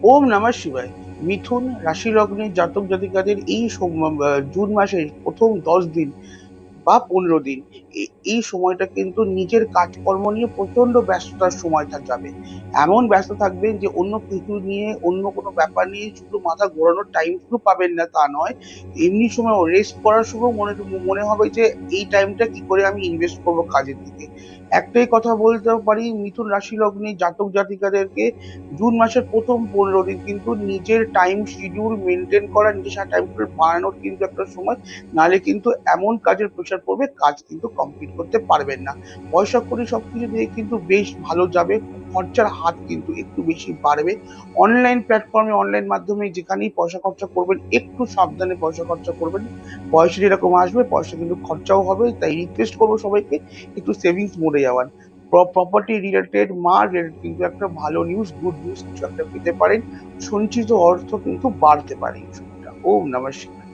ওম নমঃ শিবায়। মিথুন রাশি লগ্নের জাতক জাতিকাদের এই জুন মাসের প্রথম 10 দিন বা 15 দিন এই সময়টা কিন্তু নিজের কাজকর্ম নিয়ে প্রচন্ড ব্যস্ততার সময়টা যাবে। এমন ব্যস্ত থাকবেন যে অন্য কিছু নিয়ে, অন্য কোনো ব্যাপার নিয়ে শুধু মাথা ঘোরানোর টাইম শুধু পাবেন না তা নয়, এমনি সময় রেস্ট করার সময় মনে মনে হবে যে এই টাইমটা কি করে আমি ইনভেস্ট করবো কাজের দিকে। একটাই কথা বলতে পারি, মিথুন রাশি লগ্নে জাতক জাতিকাদেরকে জুন মাসের প্রথম 15 দিন কিন্তু নিজের টাইম শিডিউল মেনটেন করা, নিজের টাইম শিডিউল বানানোর কিন্তু একটা সময়। নাহলে কিন্তু এমন কাজের প্রেশার পড়বে, কাজ কিন্তু কমপ্লিট করতে পারবেন না। পয়সা কড়ি সবকিছু দিয়ে কিন্তু বেশ ভালো যাবে, খরচার হাত কিন্তু একটু বেশি বাড়বে। অনলাইন প্ল্যাটফর্মে, অনলাইন মাধ্যমে যেখানেই পয়সা খরচা করবেন একটু সাবধানে পয়সা খরচা করবেন। পয়সা যেরকম আসবে পয়সা কিন্তু খরচাও হবে, তাই রিকোয়েস্ট করবো সবাইকে একটু সেভিংস মোডে যাওয়ার। প্রপার্টি রিলেটেড, মা রিলেটেড কিন্তু একটা ভালো নিউজ, গুড নিউজ কিছু একটা পেতে পারেন। সঞ্চিত অর্থ কিন্তু বাড়তে পারে এই সময়টা। ওম নমঃ শিবায়।